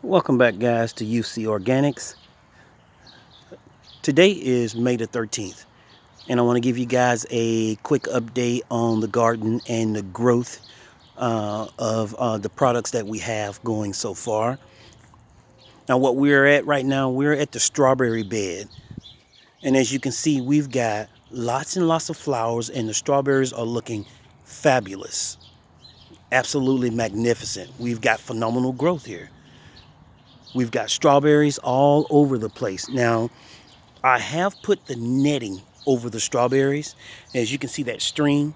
Welcome back, guys, to UC Organics. Today is May the 13th, and I want to give you guys a quick update on the garden and the growth of the products that we have going so far. Now, what we're at right now, we're at the strawberry bed, and as you can see, we've got lots and lots of flowers, and the strawberries are looking fabulous, absolutely magnificent. We've got phenomenal growth here. We've got strawberries all over the place. Now, I have put the netting over the strawberries. As you can see, that string.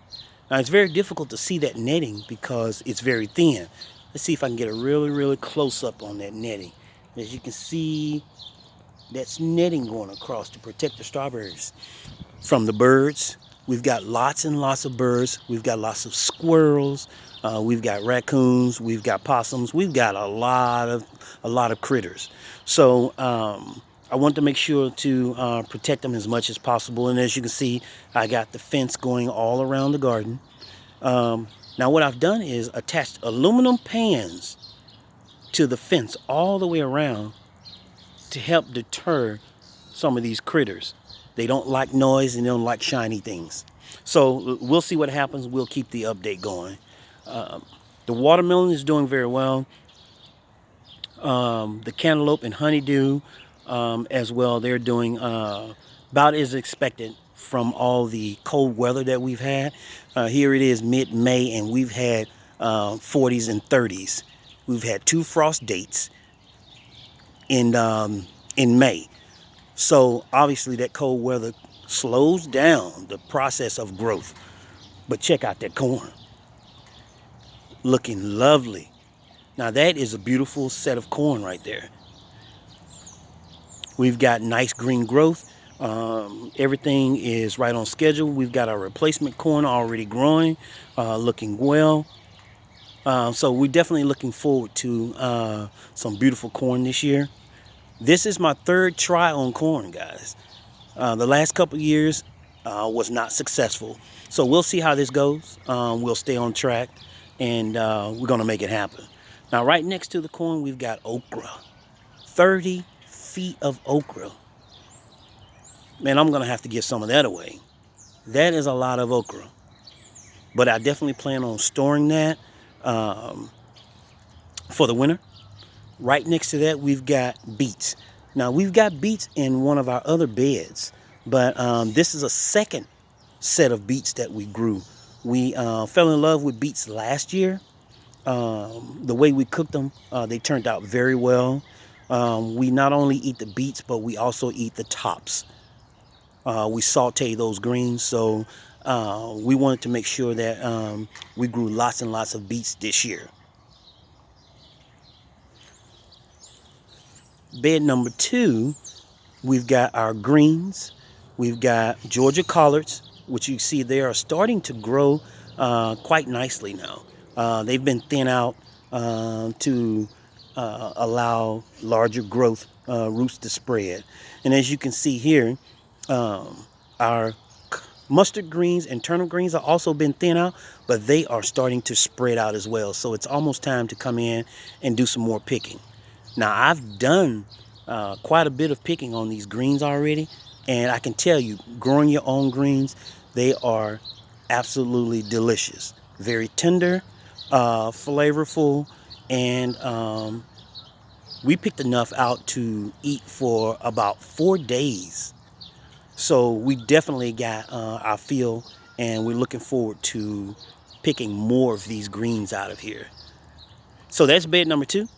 Now, it's very difficult to see that netting because it's very thin. Let's see if I can get a really close up on that netting. As you can see, that's netting going across to protect the strawberries from the birds. We've got lots and lots of birds. We've got lots of squirrels. We've got raccoons. We've got possums. We've got a lot of critters. So I want to make sure to protect them as much as possible. And as you can see, I got the fence going all around the garden. Now what I've done is attached aluminum pans to the fence all the way around to help deter some of these critters. They don't like noise and they don't like shiny things. So we'll see what happens. We'll keep the update going. The watermelon is doing very well. The cantaloupe and honeydew as well, they're doing about as expected from all the cold weather that we've had. Here it is mid-May, and we've had 40s and 30s. We've had 2 frost dates in May. So obviously that cold weather slows down the process of growth. But check out that corn. Looking lovely. Now that is a beautiful set of corn right there. We've got nice green growth. Everything is right on schedule. We've got our replacement corn already growing, looking well. So we're definitely looking forward to some beautiful corn this year. This is my 3rd try on corn, guys. The last couple years was not successful. So we'll see how this goes. We'll stay on track, and we're going to make it happen. Now, right next to the corn, we've got okra. 30 feet of okra. Man, I'm going to have to give some of that away. That is a lot of okra. But I definitely plan on storing that for the winter. Right next to that, we've got beets. Now, we've got beets in one of our other beds, but this is a second set of beets that we grew. We fell in love with beets last year. The way we cooked them, they turned out very well. We not only eat the beets, but we also eat the tops. We saute those greens, so we wanted to make sure that we grew lots and lots of beets this year. Bed number 2, we've got our greens. We've got Georgia collards, which you see they are starting to grow quite nicely now. They've been thinned out to allow larger growth roots to spread. And as you can see here, our mustard greens and turnip greens have also been thinned out, but they are starting to spread out as well. So it's almost time to come in and do some more picking. Now, I've done quite a bit of picking on these greens already, and I can tell you, growing your own greens, they are absolutely delicious. Very tender, flavorful, and we picked enough out to eat for about 4 days. So we definitely got our fill, and we're looking forward to picking more of these greens out of here. So that's bed number 2.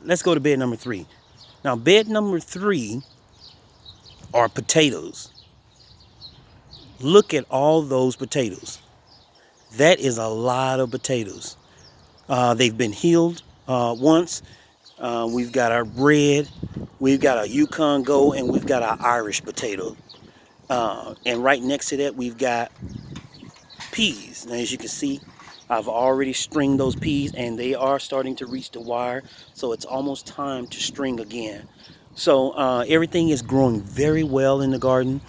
Let's go to bed number 3. Now, bed number 3 are potatoes. Look at all those potatoes. That is a lot of potatoes. They've been healed once. We've got our red, we've got our Yukon Gold, and we've got our Irish potato. And right next to that, we've got peas. Now, as you can see, I've already stringed those peas, and they are starting to reach the wire, so it's almost time to string again. So everything is growing very well in the garden.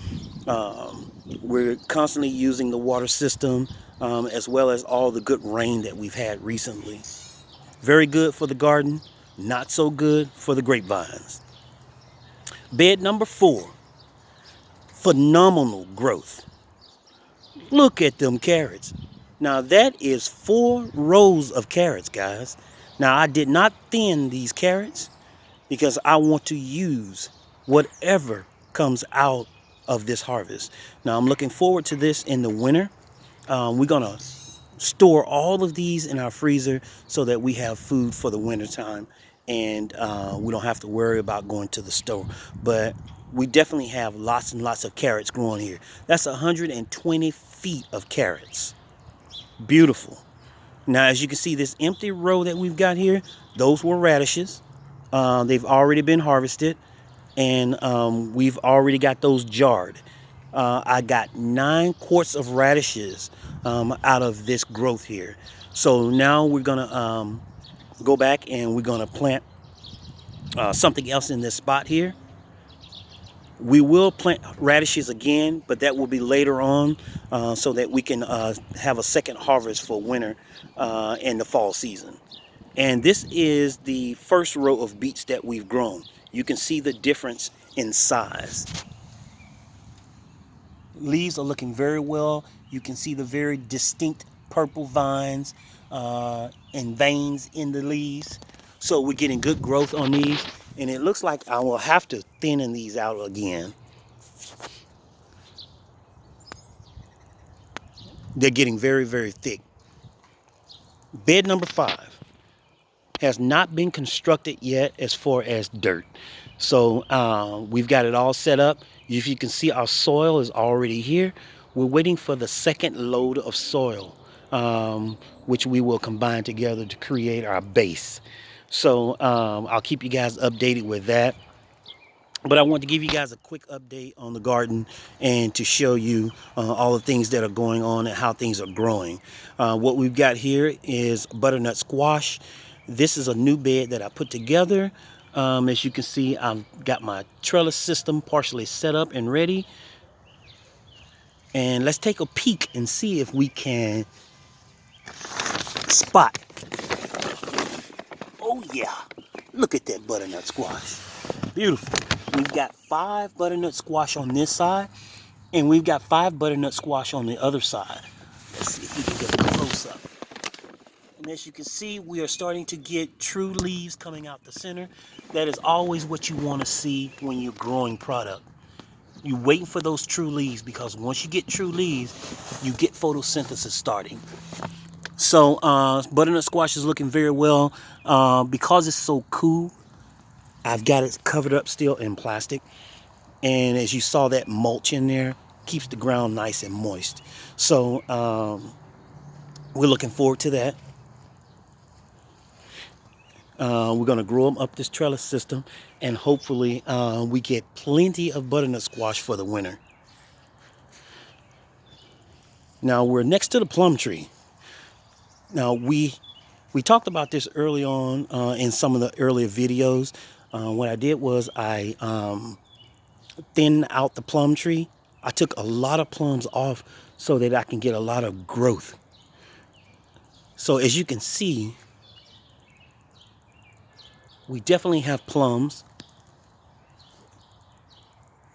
We're constantly using the water system, as well as all the good rain that we've had recently. Very good for the garden. Not so good for the grapevines. Bed number 4, phenomenal growth. Look at them carrots. Now that is 4 rows of carrots, guys. Now I did not thin these carrots because I want to use whatever comes out of this harvest. Now I'm looking forward to this in the winter. We're gonna store all of these in our freezer so that we have food for the winter time, and we don't have to worry about going to the store. But we definitely have lots and lots of carrots growing here. That's 120 feet of carrots. Beautiful. Now, as you can see, this empty row that we've got here, those were radishes. They've already been harvested, and we've already got those jarred. I got 9 quarts of radishes out of this growth here. So now we're gonna go back and we're gonna plant something else in this spot here. We will plant radishes again, but that will be later on, so that we can have a second harvest for winter and the fall season. And this is the first row of beets that we've grown. You can see the difference in size. Leaves are looking very well. You can see the very distinct purple vines and veins in the leaves. So we're getting good growth on these. And it looks like I will have to thin these out again. They're getting very, very thick. Bed number 5 has not been constructed yet as far as dirt. So we've got it all set up. If you can see, our soil is already here. We're waiting for the second load of soil, which we will combine together to create our base. So I'll keep you guys updated with that. But I want to give you guys a quick update on the garden and to show you all the things that are going on and how things are growing. What we've got here is butternut squash. This is a new bed that I put together. As you can see, I've got my trellis system partially set up and ready. And let's take a peek and see if we can spot. Oh yeah, look at that butternut squash. Beautiful. We've got 5 butternut squash on this side, and we've got 5 butternut squash on the other side. Let's see if we can get a close up. And as you can see, we are starting to get true leaves coming out the center. That is always what you want to see when you're growing product. You're waiting for those true leaves, because once you get true leaves, you get photosynthesis starting. So butternut squash is looking very well. Because it's so cool, I've got it covered up still in plastic. And as you saw, that mulch in there keeps the ground nice and moist. So we're looking forward to that. We're going to grow them up this trellis system, and hopefully we get plenty of butternut squash for the winter. Now we're next to the plum tree. Now we talked about this early on in some of the earlier videos. What I did was I thinned out the plum tree. I took a lot of plums off so that I can get a lot of growth. So as you can see, we definitely have plums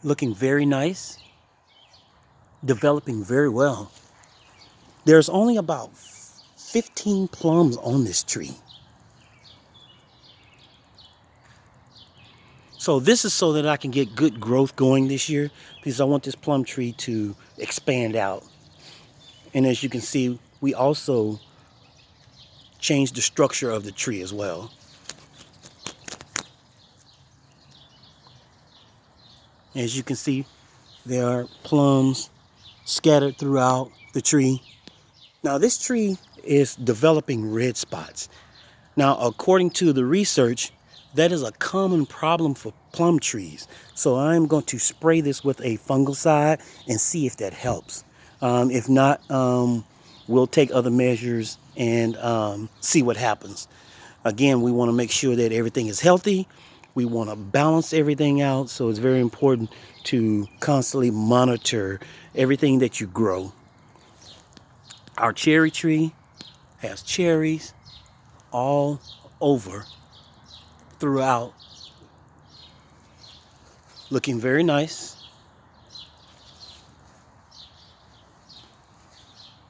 looking very nice, developing very well. There's only about 15 plums on this tree. So this is so that I can get good growth going this year, because I want this plum tree to expand out. And as you can see, we also changed the structure of the tree as well. As you can see, there are plums scattered throughout the tree. Now this tree is developing red spots. Now, according to the research, that is a common problem for plum trees. So I'm going to spray this with a fungicide and see if that helps. If not, we'll take other measures and see what happens. Again, we want to make sure that everything is healthy. We want to balance everything out. So it's very important to constantly monitor everything that you grow. Our cherry tree has cherries all over throughout. Looking very nice.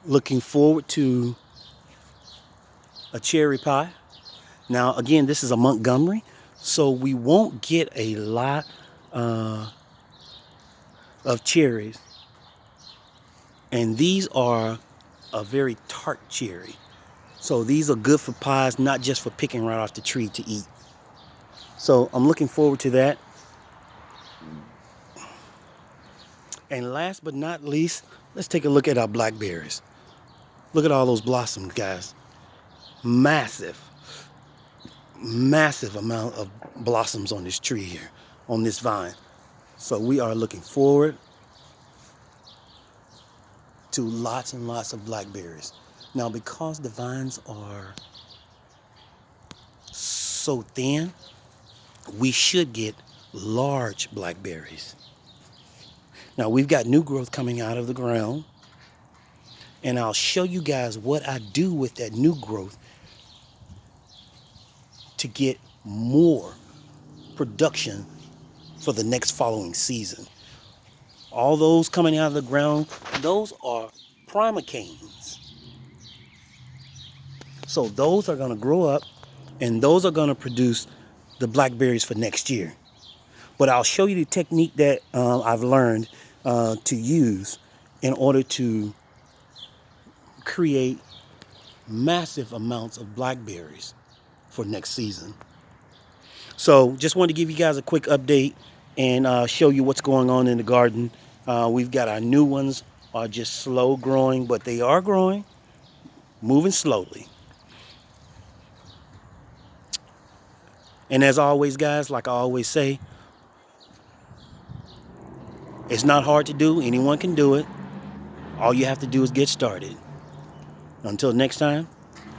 Looking forward to a cherry pie. Now, again, this is a Montgomery, so we won't get a lot of cherries. And these are a very tart cherry. So these are good for pies, not just for picking right off the tree to eat. So I'm looking forward to that. And last but not least, let's take a look at our blackberries. Look at all those blossoms, guys. Massive amount of blossoms on this tree here, on this vine. So we are looking forward to lots and lots of blackberries. Now, because the vines are so thin, we should get large blackberries. Now, we've got new growth coming out of the ground, and I'll show you guys what I do with that new growth to get more production for the next following season. All those coming out of the ground, those are primocanes. So those are going to grow up, and those are going to produce the blackberries for next year. But I'll show you the technique that I've learned to use in order to create massive amounts of blackberries for next season. So just wanted to give you guys a quick update and show you what's going on in the garden. We've got our new ones are just slow growing, but they are growing, moving slowly. And as always, guys, like I always say, it's not hard to do. Anyone can do it. All you have to do is get started. Until next time,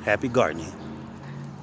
happy gardening.